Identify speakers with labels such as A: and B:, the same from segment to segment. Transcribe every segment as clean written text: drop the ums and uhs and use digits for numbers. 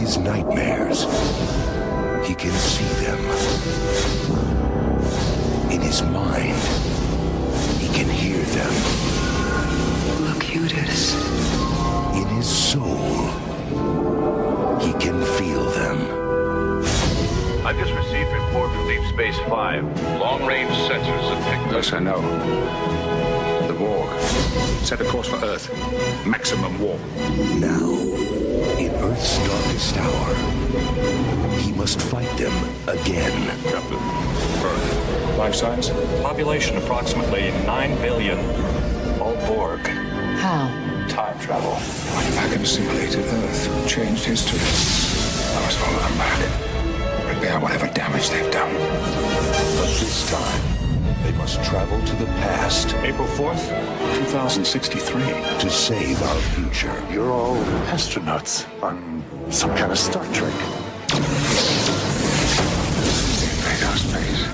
A: his nightmares, he can see them. In his mind, he can hear them.
B: Locutus.
A: In his soul, he can feel them.
C: I've just received a report from Deep Space 5. Long-range sensors have picked up...
D: Yes, I know. The Borg. Set a course for Earth. Maximum warp.
A: Now, in Earth's darkest hour, he must fight them again.
D: Captain. Earth. Life signs?
E: Population approximately 9 billion. All Borg.
B: How?
E: Time travel.
D: Went back and simulated Earth. Changed history. I must follow them back. Repair whatever damage they've done.
A: But this time, they must travel to the past
E: April 4th, 2063.
A: to save our future.
F: You're all astronauts on some kind of Star Trek.
D: They invade our space,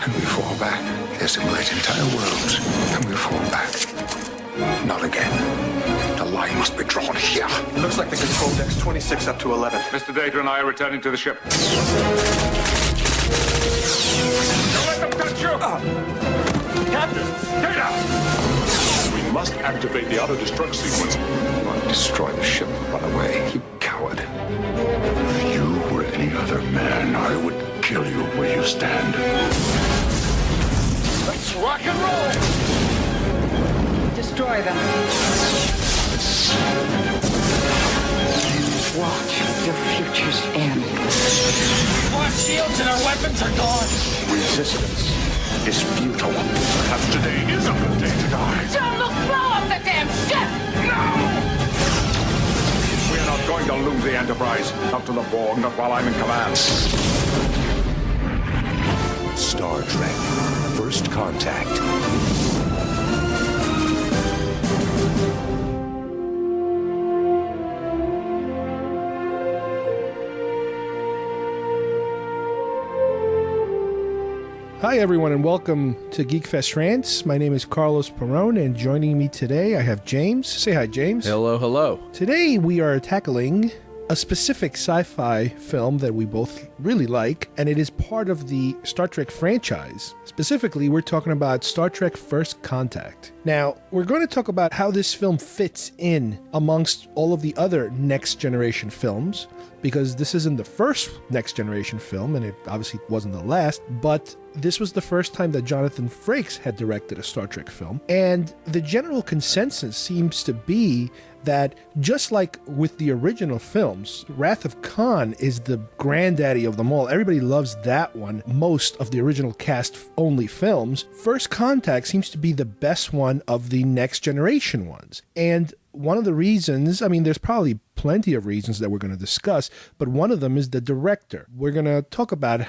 D: and we fall back. They assimilate entire worlds, and we fall back. Not again. The line must be drawn here.
G: Looks like the control deck's 26 up to 11.
D: Mr. Data and I are returning to the ship. Don't let them touch you!
E: Captain!
D: Data! We must activate the auto-destruct sequence. You want to destroy the ship and run away, you coward.
F: If you were any other man, I would kill you where you stand.
D: Let's rock and roll!
B: Destroy them. Watch your futures end.
E: Our shields and our weapons are gone.
F: Resistance is futile.
D: Perhaps today is a good day to die.
H: John, look, blow up the damn ship!
D: We are not going to lose the Enterprise. Not to the Borg, not while I'm in command.
A: Star Trek, First Contact.
I: Hi, everyone, and welcome to Geekfest Rants. My name is Carlos Perron, and joining me today, I have James. Say hi, James.
J: Hello, hello.
I: Today, we are tackling a specific sci-fi film that we both really like, and it is part of the Star Trek franchise. Specifically, we're talking about Star Trek First Contact. Now, we're going to talk about how this film fits in amongst all of the other Next Generation films, because this isn't the first Next Generation film, and it obviously wasn't the last, but this was the first time that Jonathan Frakes had directed a Star Trek film. And the general consensus seems to be that just like with the original films, Wrath of Khan is the granddaddy of them all. Everybody loves that one, most of the original cast-only films. First Contact seems to be the best one of the Next Generation ones. And one of the reasons, I mean, there's probably plenty of reasons that we're going to discuss, but one of them is the director. We're going to talk about,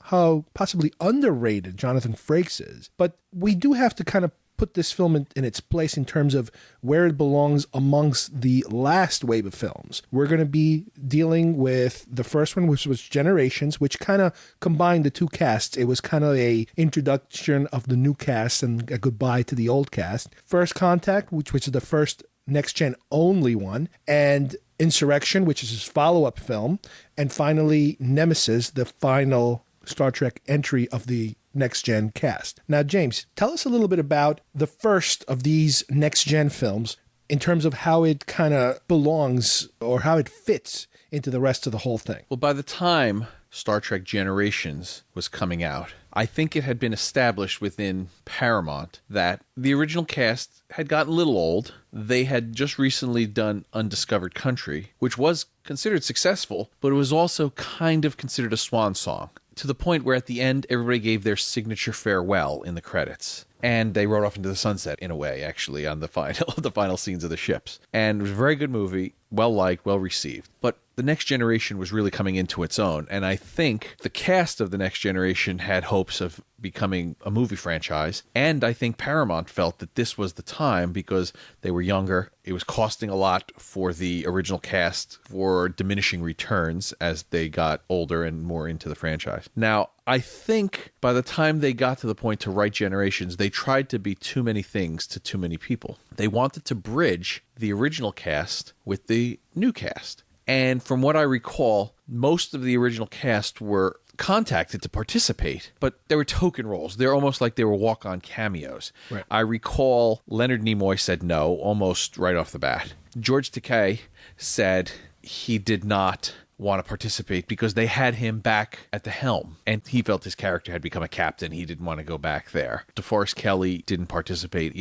I: how possibly underrated Jonathan Frakes is. But we do have to kind of put this film in its place in terms of where it belongs amongst the last wave of films. We're going to be dealing with the first one, which was Generations, which kind of combined the two casts. It was kind of a introduction of the new cast and a goodbye to the old cast. First Contact, which is the first next-gen only one, and Insurrection, which is his follow-up film, and finally Nemesis, the final Star Trek entry of the next-gen cast. Now, James, tell us a little bit about the first of these next-gen films in terms of how it kind of belongs or how it fits into the rest of the whole thing.
J: Well, by the time Star Trek Generations was coming out, I think it had been established within Paramount that the original cast had gotten a little old. They had just recently done Undiscovered Country, which was considered successful, but it was also kind of considered a swan song, to the point where at the end, everybody gave their signature farewell in the credits. And they rode off into the sunset, in a way, actually, on the final scenes of the ships. And it was a very good movie, well-liked, well-received. But the Next Generation was really coming into its own. And I think the cast of the Next Generation had hopes of becoming a movie franchise. And I think Paramount felt that this was the time because they were younger. It was costing a lot for the original cast for diminishing returns as they got older and more into the franchise. Now, I think by the time they got to the point to write Generations, they tried to be too many things to too many people. They wanted to bridge the original cast with the new cast. And from what I recall, most of the original cast were contacted to participate, but they were token roles. They're almost like they were walk-on cameos.
I: Right.
J: I recall Leonard Nimoy said no almost right off the bat. George Takei said he did not want to participate because they had him back at the helm and he felt his character had become a captain. He didn't want to go back there. DeForest Kelly didn't participate.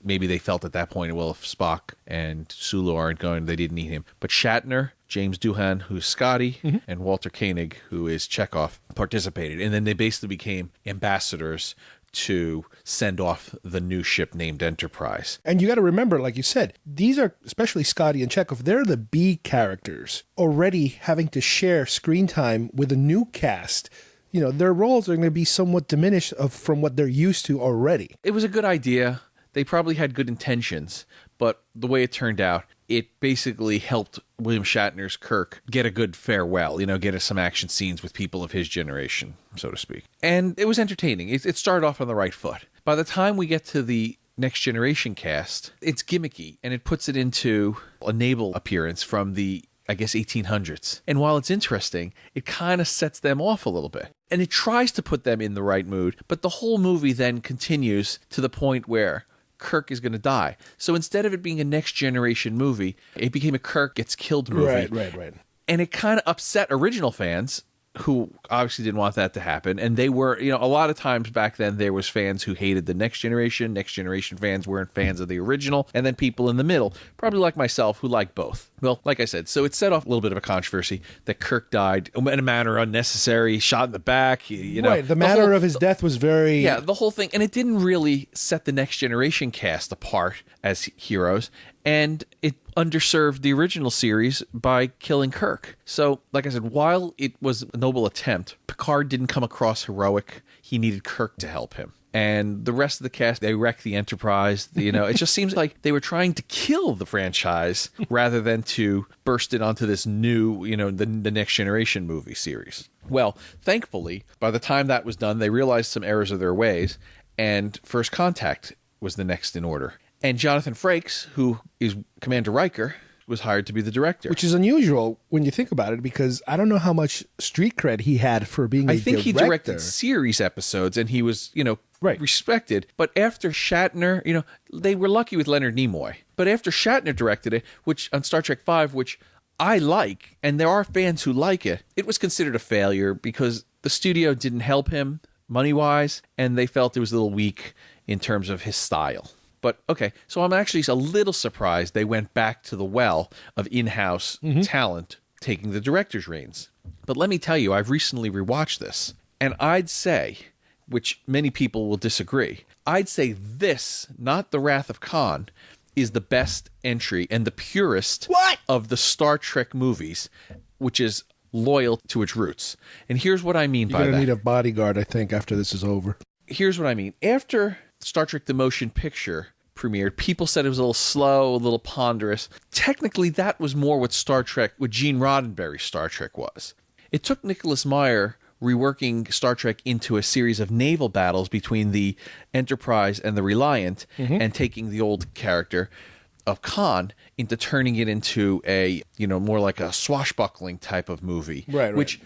J: Maybe they felt at that point, well, if Spock and Sulu aren't going, they didn't need him. But Shatner, James Doohan, who's Scotty, and Walter Koenig, who is Chekhov, participated. And then they basically became ambassadors to send off the new ship named Enterprise.
I: And you got to remember, like you said, these are, especially Scotty and Chekhov, they're the B characters already having to share screen time with a new cast. Their roles are going to be somewhat diminished from what they're used to already.
J: It was a good idea. They probably had good intentions, but the way it turned out, it basically helped William Shatner's Kirk get a good farewell, get us some action scenes with people of his generation, so to speak. And it was entertaining. It started off on the right foot. By the time we get to the Next Generation cast, it's gimmicky, and it puts it into a naval appearance from the, 1800s. And while it's interesting, it kind of sets them off a little bit. And it tries to put them in the right mood, but the whole movie then continues to the point where Kirk is going to die. So instead of it being a Next Generation movie, it became a Kirk gets killed movie.
I: Right.
J: And it kind of upset original fans who obviously didn't want that to happen. And they were, a lot of times back then there was fans who hated the Next Generation. Next Generation fans weren't fans of the original. And then people in the middle, probably like myself, who like both. Well, like I said, so it set off a little bit of a controversy that Kirk died in a manner unnecessary, shot in the back.
I: Right, the manner of his death was very...
J: Yeah, the whole thing. And it didn't really set the Next Generation cast apart as heroes. And it underserved the original series by killing Kirk. So, like I said, while it was a noble attempt, Picard didn't come across heroic. He needed Kirk to help him. And the rest of the cast, they wrecked the Enterprise. It just seems like they were trying to kill the franchise rather than to burst it onto this new, the Next Generation movie series. Well, thankfully, by the time that was done, they realized some errors of their ways, and First Contact was the next in order. And Jonathan Frakes, who is Commander Riker, was hired to be the director.
I: Which is unusual when you think about it, because I don't know how much street cred he had for being a director.
J: I think he directed series episodes, and he was, respected. But after Shatner, they were lucky with Leonard Nimoy. But after Shatner directed it, which on Star Trek V, which I like, and there are fans who like it, it was considered a failure because the studio didn't help him money-wise, and they felt it was a little weak in terms of his style. But okay, so I'm actually a little surprised they went back to the well of in-house talent taking the director's reins. But let me tell you, I've recently rewatched this, and I'd say, which many people will disagree, I'd say this, not The Wrath of Khan, is the best entry and the purest of the Star Trek movies, which is loyal to its roots. And here's what I mean by that.
I: You're going to need a bodyguard, I think, after this is over.
J: Here's what I mean. After Star Trek The Motion Picture premiered, people said it was a little slow, a little ponderous. Technically, that was more what Gene Roddenberry's Star Trek was. It took Nicholas Meyer reworking Star Trek into a series of naval battles between the Enterprise and the Reliant, and taking the old character of Khan into turning it into a, more like a swashbuckling type of movie.
I: Right.
J: Which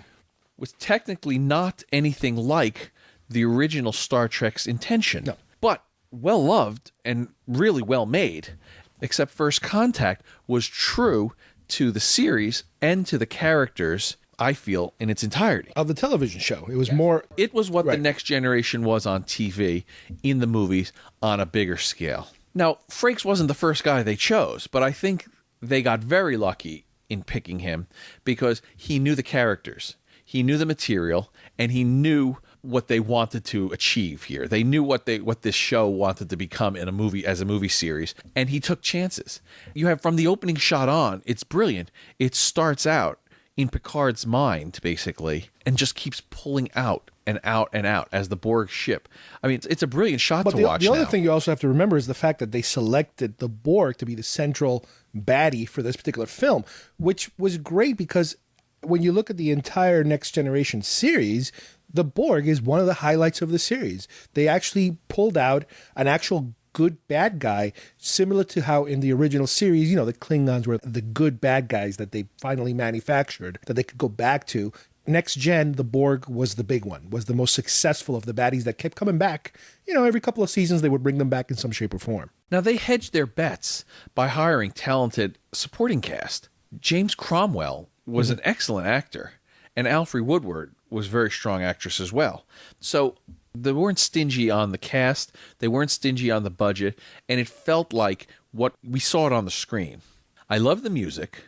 J: was technically not anything like the original Star Trek's intention.
I: No.
J: But well-loved and really well-made, except First Contact was true to the series and to the characters, I feel, in its entirety.
I: Of the television show. It was more...
J: It was what the Next Generation was on TV, in the movies, on a bigger scale. Now, Frakes wasn't the first guy they chose, but I think they got very lucky in picking him because he knew the characters, he knew the material, and he knew what they wanted to achieve here. They knew what this show wanted to become in a movie, as a movie series, and he took chances. You have, from the opening shot on, it's brilliant. It starts out in Picard's mind, basically, and just keeps pulling out and out and out as the Borg ship. I mean, it's a brilliant shot to watch.
I: The other thing you also have to remember is the fact that they selected the Borg to be the central baddie for this particular film, which was great because when you look at the entire Next Generation series, the Borg is one of the highlights of the series. They actually pulled out an actual good bad guy, similar to how in the original series, the Klingons were the good bad guys that they finally manufactured that they could go back to. Next Gen, the Borg was the big one, was the most successful of the baddies that kept coming back. Every couple of seasons they would bring them back in some shape or form.
J: Now, they hedged their bets by hiring talented supporting cast. James Cromwell was an excellent actor, and Alfre Woodward was a very strong actress as well. So they weren't stingy on the cast, they weren't stingy on the budget, and it felt like what we saw it on the screen. I love the music.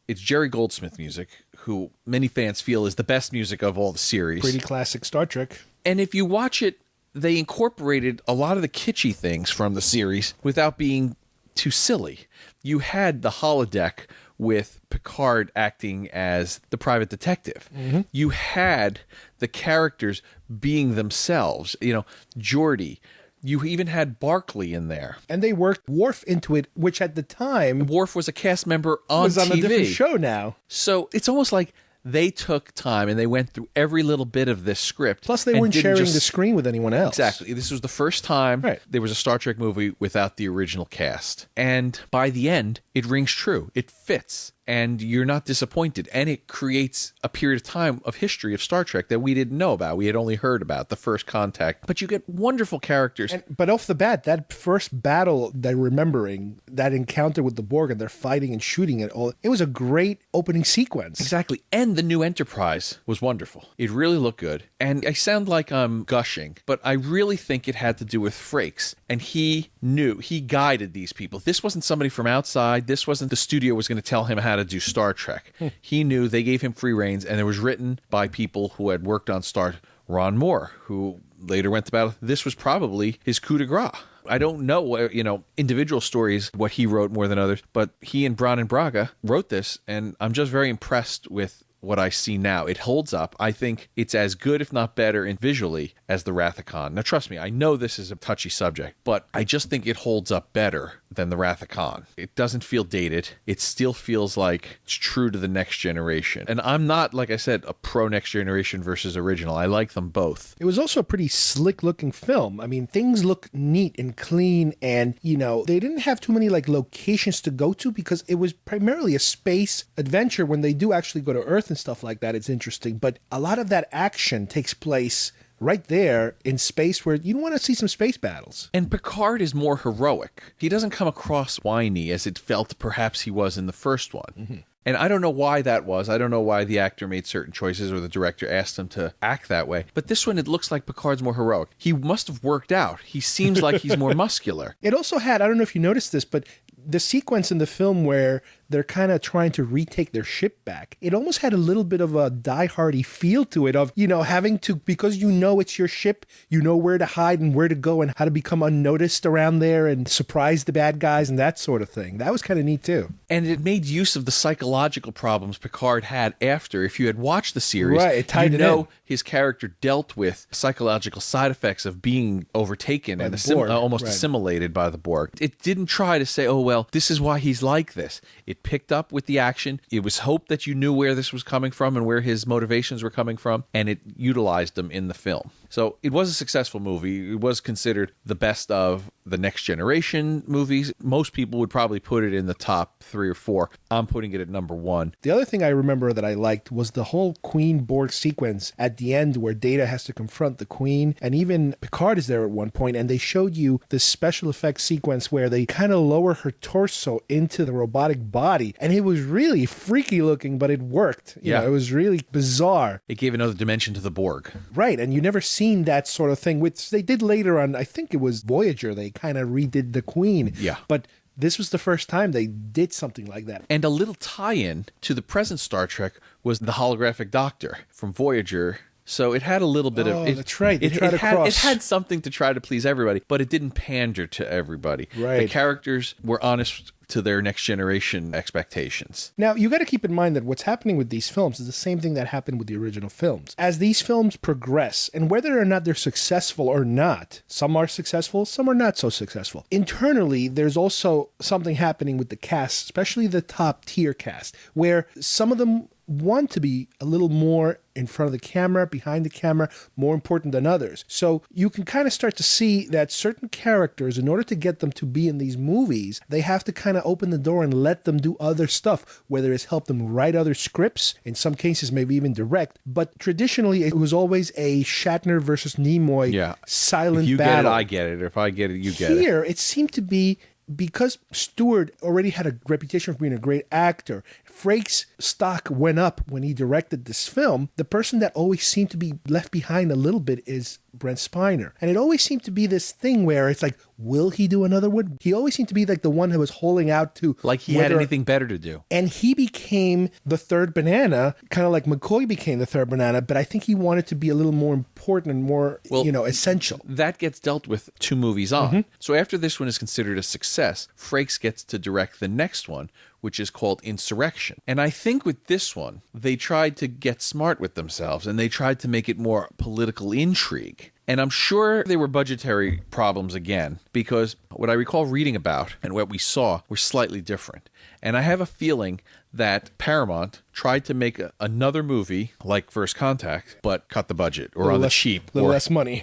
J: It's Jerry Goldsmith music, who many fans feel is the best music of all the series.
I: Pretty classic Star Trek.
J: And if you watch it, they incorporated a lot of the kitschy things from the series without being too silly. You had the holodeck with Picard acting as the private detective. Mm-hmm. You had the characters being themselves, Geordi. You even had Barclay in there.
I: And they worked Worf into it, which at the time...
J: Worf was a cast member on
I: was on
J: TV.
I: A different show now.
J: So it's almost like they took time and they went through every little bit of this script.
I: Plus, they weren't sharing the screen with anyone else.
J: Exactly. This was the first time there was a Star Trek movie without the original cast. And by the end, it rings true. It fits. And you're not disappointed. And it creates a period of time of history of Star Trek that we didn't know about. We had only heard about the first contact. But you get wonderful characters.
I: But off the bat, that first battle they're remembering, that encounter with the Borg, and they're fighting and shooting it all, it was a great opening sequence.
J: Exactly. And the new Enterprise was wonderful. It really looked good. And I sound like I'm gushing, but I really think it had to do with Frakes. And he guided these people. This wasn't somebody from outside. This wasn't the studio was going to tell him how to do Star Trek. He knew, they gave him free reins, and it was written by people who had worked on Ron Moore, who later went to battle. This was probably his coup de grace. I don't know, individual stories, what he wrote more than others, but he and Brannon Braga wrote this, and I'm just very impressed with what I see now. It holds up. I think it's as good, if not better, visually as the Wrath of Khan. Now, trust me, I know this is a touchy subject, but I just think it holds up better than the Wrath of Khan. It doesn't feel dated. It still feels like it's true to the next generation. And I'm not, like I said, a pro next generation versus original. I like them both.
I: It was also a pretty slick looking film. I mean, things look neat and clean, and, they didn't have too many locations to go to because it was primarily a space adventure. When they do actually go to Earth and stuff like that, it's interesting. But a lot of that action takes place right there in space, where you want to see some space battles.
J: And Picard is more heroic. He doesn't come across whiny as it felt perhaps he was in the first one. Mm-hmm. And I don't know why that was. I don't know why the actor made certain choices or the director asked him to act that way. But this one, it looks like Picard's more heroic. He must have worked out. He seems like he's more muscular.
I: It also had, I don't know if you noticed this, but the sequence in the film where they're kind of trying to retake their ship back, it almost had a little bit of a Die Hardy feel to it of, having to, because it's your ship, where to hide and where to go and how to become unnoticed around there and surprise the bad guys and that sort of thing. That was kind of neat too.
J: And it made use of the psychological problems Picard had after. If you had watched the series,
I: right, it tied it in.
J: His character dealt with psychological side effects of being overtaken and almost assimilated by the Borg. It didn't try to say, oh, well, this is why he's like this. It picked up with the action. It was hoped that you knew where this was coming from and where his motivations were coming from, and it utilized them in the film. So it was a successful movie. It was considered the best of the Next Generation movies. Most people would probably put it in the top 3 or 4. I'm putting it at number 1.
I: The other thing I remember that I liked was the whole Queen Borg sequence at the end where Data has to confront the Queen, and even Picard is there at one point, and they showed you this special effects sequence where they kind of lower her torso into the robotic body, and it was really freaky looking, but it worked. You know, it was really bizarre.
J: It gave another dimension to the Borg.
I: Right, and you never seen that sort of thing, which they did later on. I think it was Voyager. They kind of redid the Queen.
J: Yeah.
I: But this was the first time they did something like that.
J: And a little tie-in to the present Star Trek was the holographic Doctor from Voyager. So it had a little bit of...
I: that's right.
J: It had something to try to please everybody, but it didn't pander to everybody.
I: Right.
J: The characters were honest to their Next Generation expectations.
I: Now, you got to keep in mind that what's happening with these films is the same thing that happened with the original films. As these films progress, and whether or not they're successful or not, some are successful, some are not so successful. Internally, there's also something happening with the cast, especially the top tier cast, where some of them one to be a little more in front of the camera, behind the camera, more important than others. So you can kind of start to see that certain characters, in order to get them to be in these movies, they have to kind of open the door and let them do other stuff, whether it's help them write other scripts, in some cases maybe even direct. But traditionally, it was always a Shatner versus Nimoy silent
J: if you
I: battle.
J: get it, I get it. If I get it, you get it.
I: Here, it seemed to be, because Stewart already had a reputation for being a great actor, Frakes' stock went up when he directed this film. The person that always seemed to be left behind a little bit is Brent Spiner. And it always seemed to be this thing where it's like, will he do another one? He always seemed to be like the one who was holding out to...
J: Like he had anything better to do.
I: And he became the third banana, kind of like McCoy became the third banana, but I think he wanted to be a little more important and more, essential.
J: That gets dealt with 2 movies on. So after this one is considered a success, Frakes gets to direct the next one, which is called Insurrection. And I think with this one, they tried to get smart with themselves and they tried to make it more political intrigue. And I'm sure there were budgetary problems again, because what I recall reading about and what we saw were slightly different. And I have a feeling that Paramount tried to make another movie like First Contact, but cut the budget or on the cheap.
I: A little less money.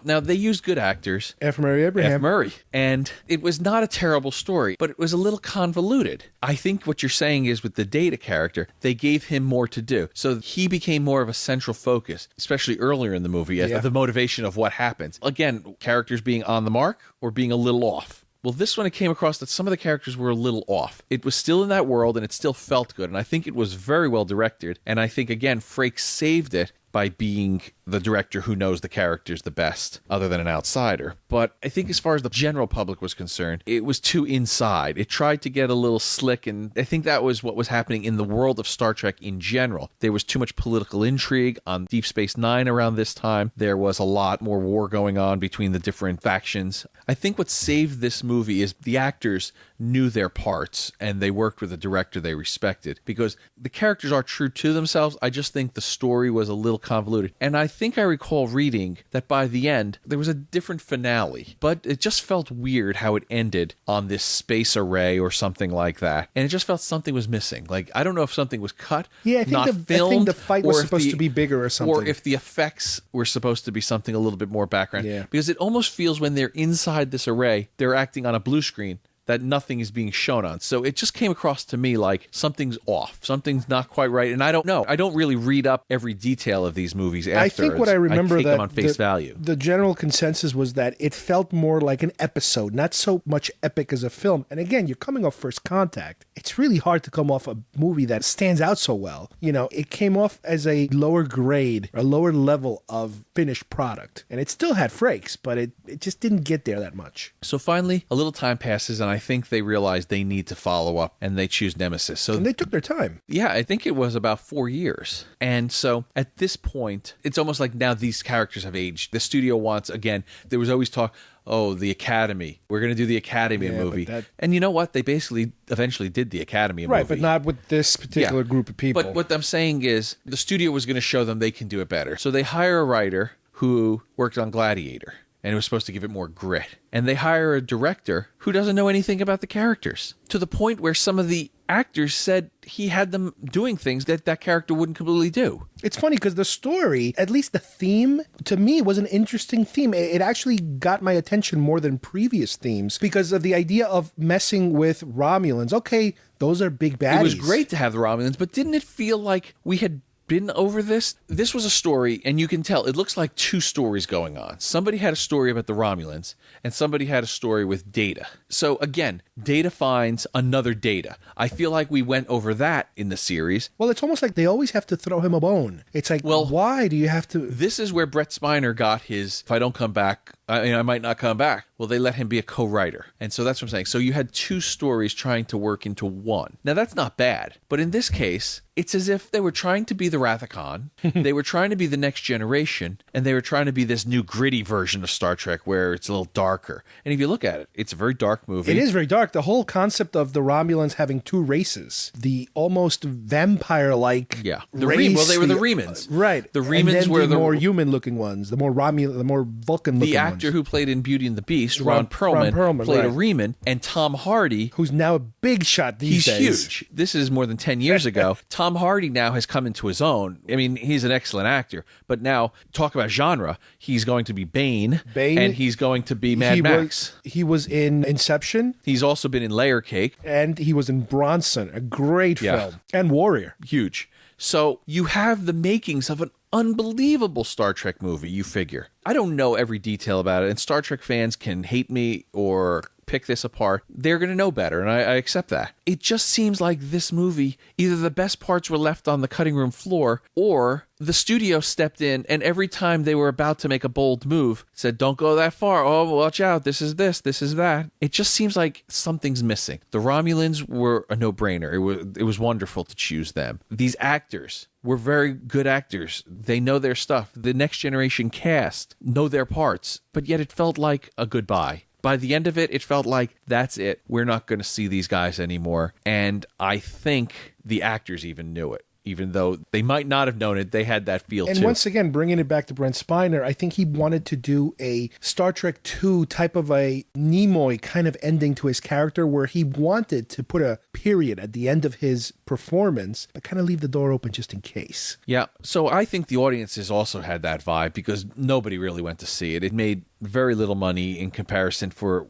J: Now, they used good actors.
I: F. Murray Abraham.
J: F. Murray. And it was not a terrible story, but it was a little convoluted. I think what you're saying is with the Data character, they gave him more to do. So he became more of a central focus, especially earlier in the movie, as the motivation of what happens. Again, characters being on the mark or being a little off. Well, this one, it came across that some of the characters were a little off. It was still in that world, and it still felt good, and I think it was very well directed, and I think, again, Frakes saved it by being the director who knows the characters the best, other than an outsider. But I think as far as the general public was concerned, it was too inside. It tried to get a little slick, and I think that was what was happening in the world of Star Trek in general. There was too much political intrigue on Deep Space Nine around this time. There was a lot more war going on between the different factions. I think what saved this movie is the actors knew their parts, and they worked with a director they respected, because the characters are true to themselves. I just think the story was a little convoluted. And I think I recall reading that by the end, there was a different finale, but it just felt weird how it ended on this space array or something like that. And it just felt something was missing. Like, I don't know if something was cut,
I: I think the fight was supposed to be bigger or something.
J: Or if the effects were supposed to be something a little bit more background. Yeah. Because it almost feels when they're inside this array, they're acting on a blue screen that nothing is being shown on. So it just came across to me like something's off. Something's not quite right. And I don't know. I don't really read up every detail of these movies afterwards.
I: I think what I remember
J: I take
I: that
J: them on face value.
I: The general consensus was that it felt more like an episode, not so much epic as a film. And again, you're coming off First Contact. It's really hard to come off a movie that stands out so well. It came off as a lower grade, a lower level of finished product. And it still had Frakes, but it just didn't get there that much.
J: So finally, a little time passes, and I think they realize they need to follow up, and they choose Nemesis.
I: And they took their time.
J: Yeah, I think it was about 4 years. And so at this point, it's almost like now these characters have aged. The studio wants, again, there was always talk, the Academy. We're going to do the Academy movie. And you know what? They basically eventually did the Academy movie.
I: Right, but not with this particular group of people.
J: But what I'm saying is the studio was going to show them they can do it better. So they hire a writer who worked on Gladiator, and it was supposed to give it more grit. And they hire a director who doesn't know anything about the characters, to the point where some of the actors said he had them doing things that character wouldn't completely do.
I: It's funny because the story, at least the theme, to me was an interesting theme. It actually got my attention more than previous themes because of the idea of messing with Romulans. Okay, those are big baddies.
J: It was great to have the Romulans, but didn't it feel like we had been over this? This was a story, and you can tell it looks like 2 stories going on. Somebody had a story about the Romulans, and somebody had a story with Data. So again, Data finds another Data. I feel like we went over that in the series.
I: Well, it's almost like they always have to throw him a bone. It's like, why do you have to?
J: This is where Brett Spiner got his, if I don't come back, I might not come back. Well, they let him be a co-writer. And so that's what I'm saying. So you had 2 stories trying to work into one. Now, that's not bad. But in this case, it's as if they were trying to be the Wrath of Khan. They were trying to be the next generation. And they were trying to be this new gritty version of Star Trek where it's a little darker. And if you look at it, it's a very dark dark movie.
I: It is very dark. The whole concept of the Romulans having two races, the almost vampire-like
J: Yeah.
I: race.
J: Well, they were the Remans.
I: Right.
J: The
I: And
J: Remans
I: then
J: were
I: the
J: the
I: more human-looking ones, the more Vulcan-looking
J: the actor
I: ones.
J: who played in Beauty and the Beast,
I: Ron
J: Ron Perlman, played a
I: right.
J: Reman, and Tom Hardy,
I: Who's now a big shot these
J: he's
I: days.
J: huge. This is more than 10 years ago. Tom Hardy now has come into his own. I mean, he's an excellent actor, but now talk about genre. He's going to be Bane, and he's going to be Mad Max.
I: He was in Inception,
J: He's also been in Layer Cake.
I: and he was in Bronson, a great
J: Yeah.
I: film, and Warrior.
J: Huge. So you have the makings of an unbelievable Star Trek movie, you figure. I don't know every detail about it, and Star Trek fans can hate me or pick this apart. They're going to know better, and I accept that. It just seems like this movie, either the best parts were left on the cutting room floor, or the studio stepped in, and every time they were about to make a bold move, said, don't go that far. Oh, watch out. This is this. This is that. It just seems like something's missing. The Romulans were a no-brainer. It was wonderful to choose them. These actors were very good actors. They know their stuff. The Next Generation cast know their parts, but yet it felt like a goodbye. By the end of it, it felt like, that's it. We're not going to see these guys anymore. And I think the actors even knew it. Even though they might not have known it, they had that feel too.
I: And once again, bringing it back to Brent Spiner, I think he wanted to do a Star Trek II type of a Nimoy kind of ending to his character, where he wanted to put a period at the end of his performance, but kind of leave the door open just in case.
J: Yeah, so I think the audiences also had that vibe because nobody really went to see it. It made very little money in comparison for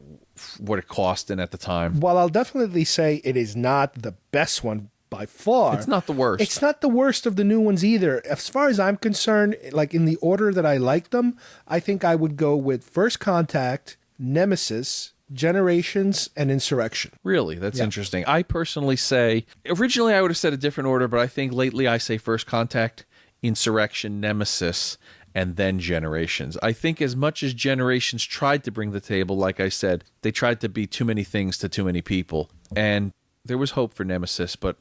J: what it cost and at the time.
I: While I'll definitely say it is not the best one by far.
J: It's not the worst.
I: It's not the worst of the new ones either. As far as I'm concerned, like in the order that I like them, I think I would go with First Contact, Nemesis, Generations, and Insurrection.
J: Really? That's interesting. I personally say, originally I would have said a different order, but I think lately I say First Contact, Insurrection, Nemesis, and then Generations. I think as much as Generations tried to bring the table, like I said, they tried to be too many things to too many people. And there was hope for Nemesis, but,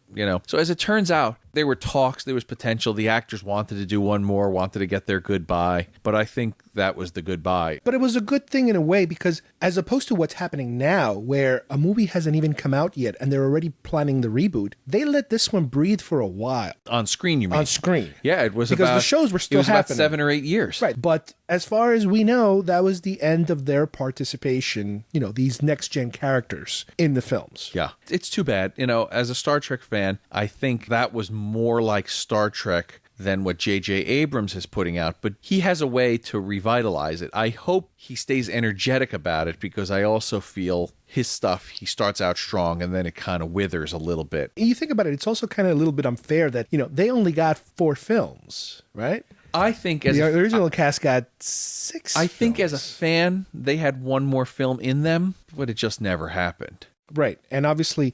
J: So as it turns out, there were talks, there was potential. The actors wanted to do one more, wanted to get their goodbye, but I think that was the goodbye.
I: But it was a good thing in a way, because as opposed to what's happening now, where a movie hasn't even come out yet and they're already planning the reboot, they let this one breathe for a while.
J: On screen, you mean?
I: On screen.
J: Yeah, it was
I: because
J: about...
I: the shows were still
J: it was
I: happening.
J: about 7 or 8 years.
I: Right, but as far as we know, that was the end of their participation, these next-gen characters in the films.
J: Yeah, it's too bad. As a Star Trek fan, I think that was more like Star Trek than what J.J. Abrams is putting out, but he has a way to revitalize it. I hope he stays energetic about it, because I also feel his stuff, he starts out strong and then it kind of withers a little bit.
I: You think about it, it's also kind of a little bit unfair that, they only got 4 films, right?
J: I think
I: the original cast got 6
J: I think
I: films.
J: as a fan, they had one more film in them, but it just never happened.
I: Right. And obviously,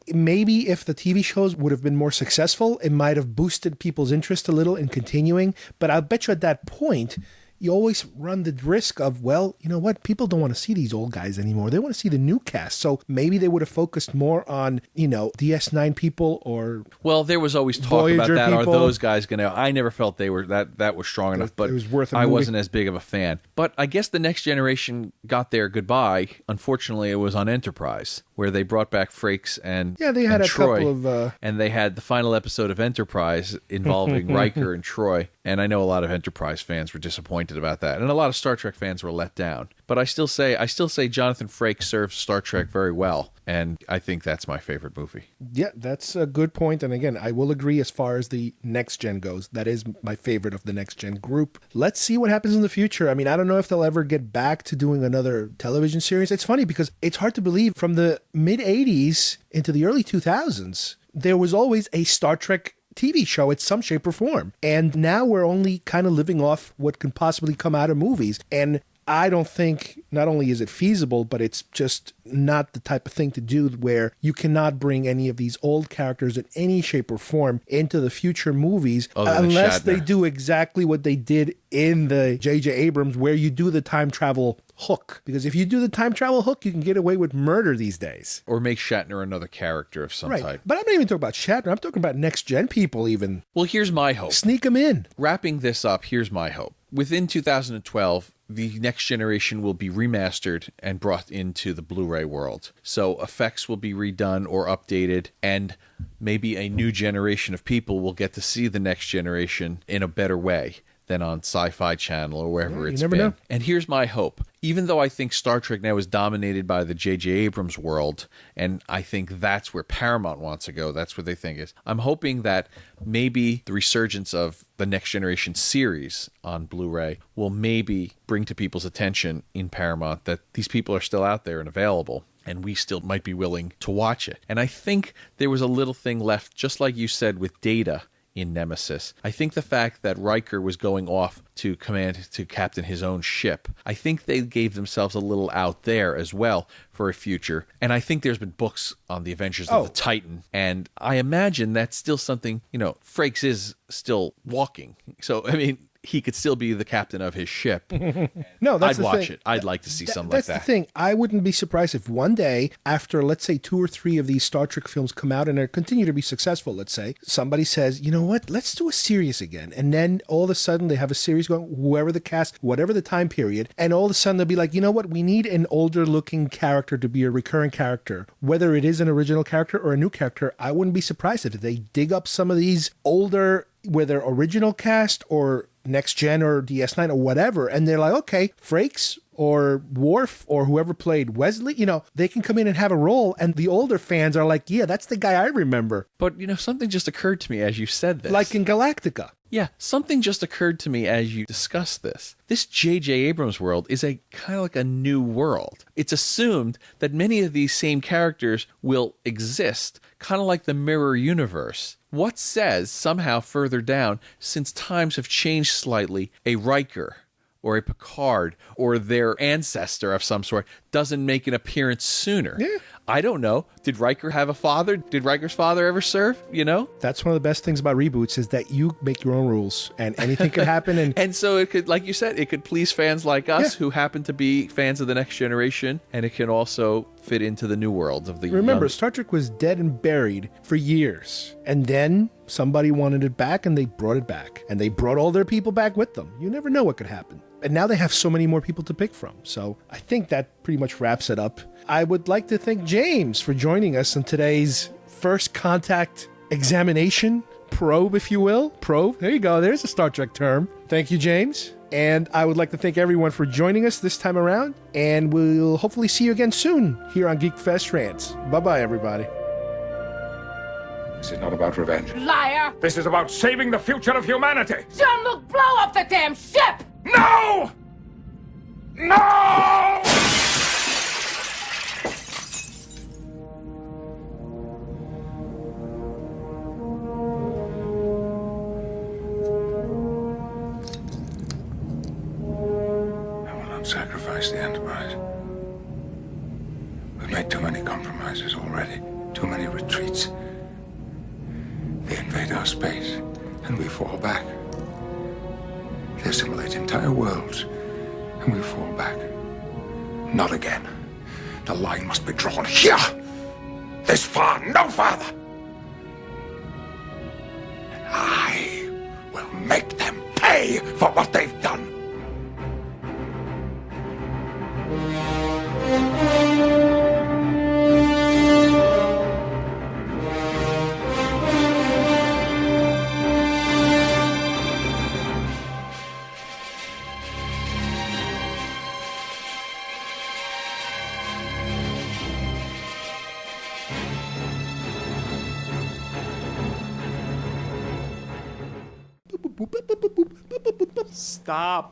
I: maybe if the TV shows would have been more successful, it might have boosted people's interest a little in continuing. But I'll bet you at that point, you always run the risk of, well, you know what? People don't want to see these old guys anymore. They want to see the new cast. So maybe they would have focused more on, DS9 people or
J: Well, there was always talk
I: Voyager
J: about that.
I: people.
J: Are those guys going to... I never felt they were that was strong enough, but
I: it was worth a
J: I
I: movie.
J: wasn't as big of a fan. But I guess the Next Generation got their goodbye. Unfortunately, it was on Enterprise, where they brought back Frakes and
I: they had
J: and
I: a
J: Troy,
I: couple of
J: and they had the final episode of Enterprise involving Riker and Troy. And I know a lot of Enterprise fans were disappointed about that, and a lot of Star Trek fans were let down. But I still say Jonathan Frakes serves Star Trek very well, and I think that's my favorite movie.
I: Yeah, that's a good point. And again, I will agree as far as the next gen goes. That is my favorite of the next gen group. Let's see what happens in the future. I mean, I don't know if they'll ever get back to doing another television series. It's funny because it's hard to believe from the mid 80s into the early 2000s, there was always a Star Trek TV show in some shape or form. And now we're only kind of living off what can possibly come out of movies. And I don't think not only is it feasible, but it's just not the type of thing to do where you cannot bring any of these old characters in any shape or form into the future movies unless they do exactly what they did in the J.J. Abrams, where you do the time travel hook. Because if you do the time travel hook, you can get away with murder these days.
J: Or make Shatner another character of some type.
I: But I'm not even talking about Shatner. I'm talking about next gen people even.
J: Well, here's my hope.
I: Sneak them in.
J: Wrapping this up, here's my hope. Within 2012, the Next Generation will be remastered and brought into the Blu-ray world. So effects will be redone or updated, and maybe a new generation of people will get to see the Next Generation in a better way than on Sci-Fi Channel or wherever it's been. Know. And here's my hope. Even though I think Star Trek now is dominated by the J.J. Abrams world, and I think that's where Paramount wants to go, that's what they think is, I'm hoping that maybe the resurgence of the Next Generation series on Blu-ray will maybe bring to people's attention in Paramount that these people are still out there and available, and we still might be willing to watch it. And I think there was a little thing left, just like you said, with Data in Nemesis. I think the fact that Riker was going off to captain his own ship, I think they gave themselves a little out there as well for a future. And I think there's been books on the Adventures of the Titan, and I imagine that's still something, Frakes is still walking. So, I mean, he could still be the captain of his ship.
I: No, that's
J: I'd
I: the
J: watch
I: thing.
J: it. I'd like to see something like that.
I: That's the thing. I wouldn't be surprised if one day, after, let's say, 2 or 3 of these Star Trek films come out and they continue to be successful, let's say, somebody says, you know what, let's do a series again. And then all of a sudden they have a series going, whoever the cast, whatever the time period, and all of a sudden they'll be like, you know what, we need an older looking character to be a recurring character. Whether it is an original character or a new character, I wouldn't be surprised if they dig up some of these older, whether original cast or Next Gen or DS9 or whatever, and they're like, okay, Frakes or Worf or whoever played Wesley, they can come in and have a role, and the older fans are like, yeah, that's the guy I remember.
J: But, something just occurred to me as you said this.
I: Like in Galactica.
J: Yeah, something just occurred to me as you discussed this. This J.J. Abrams world is a kind of like a new world. It's assumed that many of these same characters will exist, kind of like the mirror universe. What says, somehow further down, since times have changed slightly, a Riker or a Picard or their ancestor of some sort doesn't make an appearance sooner?
I: Yeah.
J: I don't know. Did Riker have a father? Did Riker's father ever serve?
I: That's one of the best things about reboots is that you make your own rules and anything could happen.
J: And so it could, like you said, it could please fans like us who happen to be fans of the Next Generation, and it can also fit into the new worlds of the
I: Remember, Star Trek was dead and buried for years. And then somebody wanted it back and they brought it back. And they brought all their people back with them. You never know what could happen. And now they have so many more people to pick from. So I think that pretty much wraps it up. I would like to thank James for joining us in today's First Contact examination, probe, if you will. Probe. There you go. There's a Star Trek term. Thank you, James. And I would like to thank everyone for joining us this time around. And we'll hopefully see you again soon here on Geekfest Rants. Bye-bye, everybody.
D: This is not about revenge.
H: Liar!
F: This is about saving the future of humanity.
H: Jean-Luc, blow up the damn ship!
F: No! No!
D: I will not sacrifice the Enterprise. We've made too many compromises already. Too many retreats. They invade our space, and we fall back. They assimilate entire worlds, and we fall back. Not again. The line must be drawn here. This far, no farther. And I will make them pay for what they've done.
E: Stop.